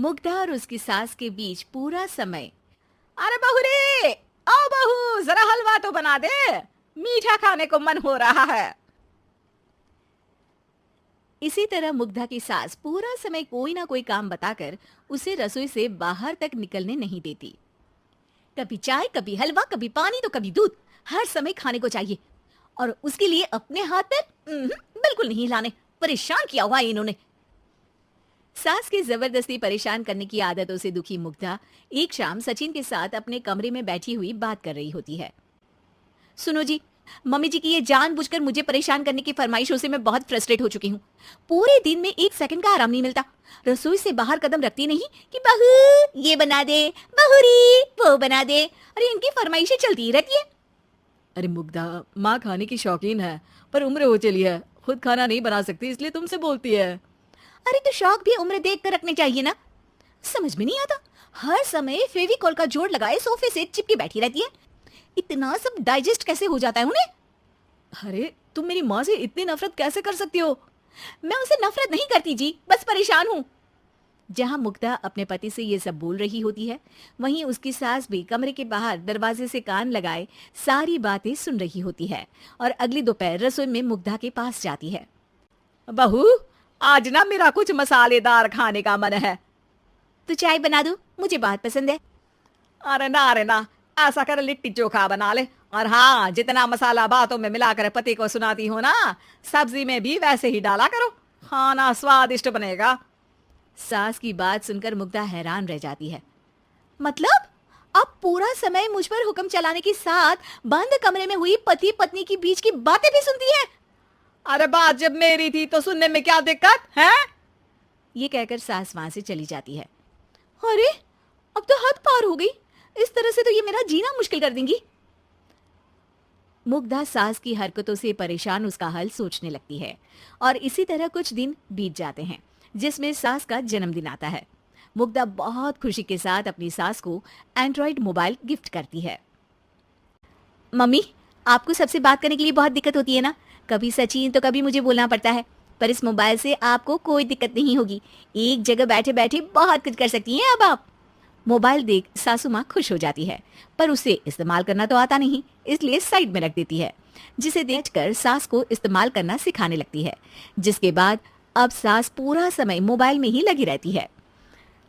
मुग्धा और उसकी सास के बीच पूरा समय। अरे बहू रे, आओ बहू, जरा हलवा तो बना दे, मीठा खाने को मन हो रहा है। इसी तरह मुग्धा की सास पूरा समय कोई ना कोई काम बताकर उसे रसोई से बाहर तक निकलने नहीं देती। कभी चाय, कभी हलवा, कभी पानी तो कभी दूध, हर समय खाने को चाहिए। और उसके लिए अपने हाथ पैर बिल्कुल नहीं हिलाने। परेशान किया हुआ है इन्होंने। सास की जबरदस्ती परेशान करने की आदतों से दुखी मुग्धा एक शाम सचिन के साथ अपने कमरे में बैठी हुई बात कर रही होती है। सुनो जी, मम्मी जी की ये जानबूझकर मुझे परेशान करने की फरमाइशों से मैं बहुत फ्रस्ट्रेट हो चुकी हूँ। पूरे दिन में एक सेकंड का आराम नहीं मिलता। रसोई से बाहर कदम रखती नहीं कि बहू ये बना दे, बहुरी वो बना दे। अरे इनकी फरमाइशें चलती ही रहती है। अरे मुग्धा, माँ खाने की शौकीन है पर उम्र हो चली है, खुद खाना नहीं बना सकती इसलिए तुमसे बोलती है। अरे तो शौक भी उम्र देख कर रखने चाहिए ना। समझ में नहीं आता, हर समय फेविकॉल का जोड़ लगाए सोफे से चिपके बैठी रहती है। इतना सब डाइजेस्ट कैसे हो जाता है उन्हें। अरे तुम मेरी माँ से इतनी नफरत कैसे कर सकती हो? मैं उसे नफरत नहीं करती जी, बस परेशान हूँ। जहां मुग्धा अपने पति से ये सब बोल रही होती है, वहीं उसकी सास भी कमरे के बाहर दरवाजे से कान लगाए सारी बातें सुन रही होती है और अगली दोपहर रसोई में मुग्धा के पास जाती है। बहू, आज ना मेरा कुछ मसालेदार खाने का मन है। तो चाय बना दूं, मुझे बहुत पसंद है। अरे ना, ऐसा कर लिट्टी चोखा बना ले। और हाँ, जितना मसाला बातों में मिलाकर पति को सुनाती हो ना, सब्जी में भी वैसे ही डाला करो, खाना स्वादिष्ट बनेगा। सास की बात सुनकर मुग्धा हैरान रह जाती है। मतलब अब पूरा समय मुझ पर हुक्म चलाने के साथ बंद कमरे में हुई पति पत्नी की बीच की बातें भी सुनती है। अरे बात जब मेरी थी तो सुनने में क्या दिक्कत है? ये कहकर सास वहां से चली जाती है। अरे अब तो हद पार हो गई, इस तरह से तो ये मेरा जीना मुश्किल कर देंगी। मुग्धा सास की हरकतों से परेशान उसका हल सोचने लगती है और इसी तरह कुछ दिन बीत जाते हैं जिसमें सास का जन्मदिन आता है। मुग्धा बहुत खुशी के साथ अपनी सास को एंड्रॉइड मोबाइल गिफ्ट करती है। मम्मी, आपको सबसे बात करने के लिए बहुत दिक्कत होती है ना, कभी सचिन तो कभी मुझे बोलना पड़ता है, पर इस मोबाइल से आपको कोई दिक्कत नहीं होगी। एक जगह बैठे बैठे बहुत कुछ कर सकती हैं अब आप। मोबाइल देख सासू माँ खुश हो जाती है, पर उसे इस्तेमाल करना तो आता नहीं, इसलिए साइड में रख देती है, जिसे देखकर सास को इस्तेमाल करना सिखाने लगती है। जिसके बाद अब सास पूरा समय मोबाइल में ही लगी रहती है।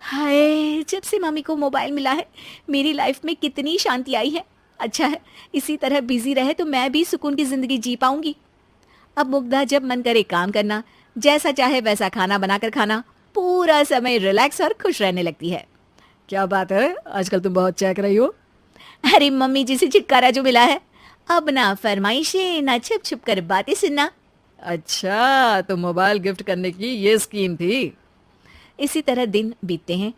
हाय, जब से मम्मी को मोबाइल मिला है मेरी लाइफ में कितनी शांति आई है। अच्छा है, इसी तरह बिजी रहे तो मैं भी सुकून की जिंदगी जी पाऊंगी। अब मुग्धा जब मन करे काम करना, जैसा चाहे वैसा खाना बनाकर खाना, पूरा समय रिलैक्स और खुश रहने लगती है। क्या बात है, आजकल तुम बहुत चहक रही हो। अरे मम्मी जी से छुटकारा जो मिला है, अब ना फरमाइशें ना छुप छुप कर बातें सुनना। अच्छा, तो मोबाइल गिफ्ट करने की ये स्कीम थी। इसी तरह दिन बीतते हैं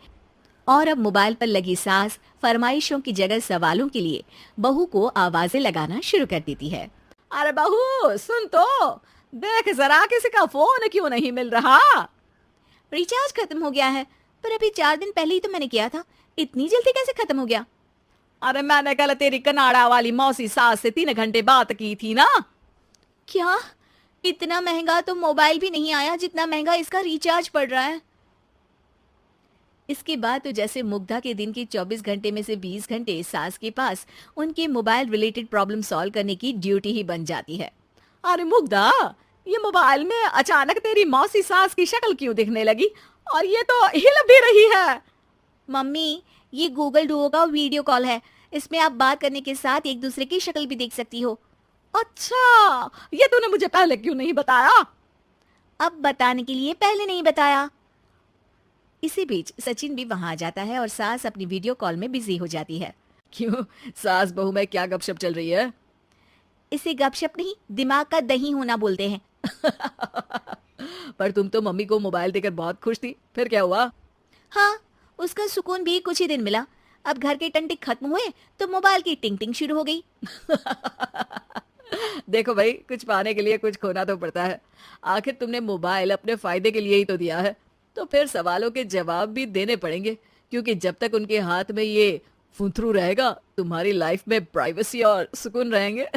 और अब मोबाइल पर लगी सास फरमाइशों की जगह सवालों के लिए बहू को आवाजें लगाना शुरू कर देती है। अरे बहू सुन तो, देख जरा किसी का फोन क्यों नहीं मिल रहा। रिचार्ज खत्म हो गया है, पर अभी 4 दिन पहले ही तो मैंने किया था, इतनी जल्दी कैसे खत्म हो गया। अरे मैंने कल तेरी कनाडा वाली मौसी सास से 3 घंटे बात की थी ना। क्या, इतना महंगा तो मोबाइल भी नहीं आया जितना महंगा इसका रिचार्ज पड़ रहा है। इसके बाद तो जैसे मुग्धा के दिन के 24 घंटे में से 20 घंटे सास के पास उनके मोबाइल रिलेटेड प्रॉब्लम सॉल्व करने की ड्यूटी ही बन जाती है। अरे मुग्धा, ये मोबाइल में अचानक तेरी मौसी सास की शक्ल क्यों दिखने लगी, और ये तो हिल भी रही है। मम्मी, ये गूगल डुओ का वीडियो कॉल है, इसमें आप बात करने के साथ एक दूसरे की शक्ल भी देख सकती हो। अच्छा, ये तूने मुझे पहले क्यों नहीं बताया? अब बताने के लिए पहले नहीं बताया। इसी बीच सचिन भी वहां आ जाता है और सास अपनी वीडियो कॉल में बिजी हो जाती है। क्यों, सास बहू में क्या गपशप चल रही है? इसे गपशप नहीं, दिमाग का दही होना बोलते हैं। पर तुम तो मम्मी को मोबाइल देकर बहुत खुश थी, फिर क्या हुआ? हाँ, उसका सुकून भी कुछ ही दिन मिला। अब घर के टंटिक खत्म हुए तो मोबाइल की टिंग टिंग शुरू हो गई। देखो भाई, कुछ पाने के लिए कुछ खोना तो पड़ता है। आखिर तुमने मोबाइल अपने फायदे के लिए ही तो दिया है, तो फिर सवालों के जवाब भी देने पड़ेंगे, क्योंकि जब तक उनके हाथ में ये फुंथरू रहेगा, तुम्हारी लाइफ में प्राइवेसी और सुकून रहेंगे।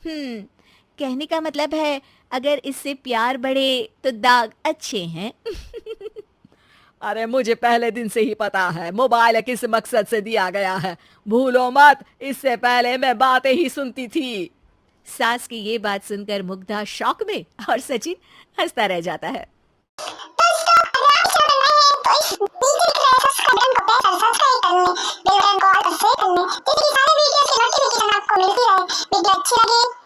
कहने का मतलब है अगर इससे प्यार बढ़े तो दाग अच्छे हैं। अरे मुझे पहले दिन से ही पता है मोबाइल किस मकसद से दिया गया है। भूलो मत, इससे पहले मैं बातें ही सुनती थी। सास की ये बात सुनकर मुग्धा शॉक में और सचिन हंसता रह जाता है। तो इस वीडियो को सब्सक्राइब करने, बेल आइकन को ऑल पर सेट करने, जिससे कि सारे वीडियोस की नोटिफिकेशन आपको मिलती रहे। वीडियो अच्छी लगे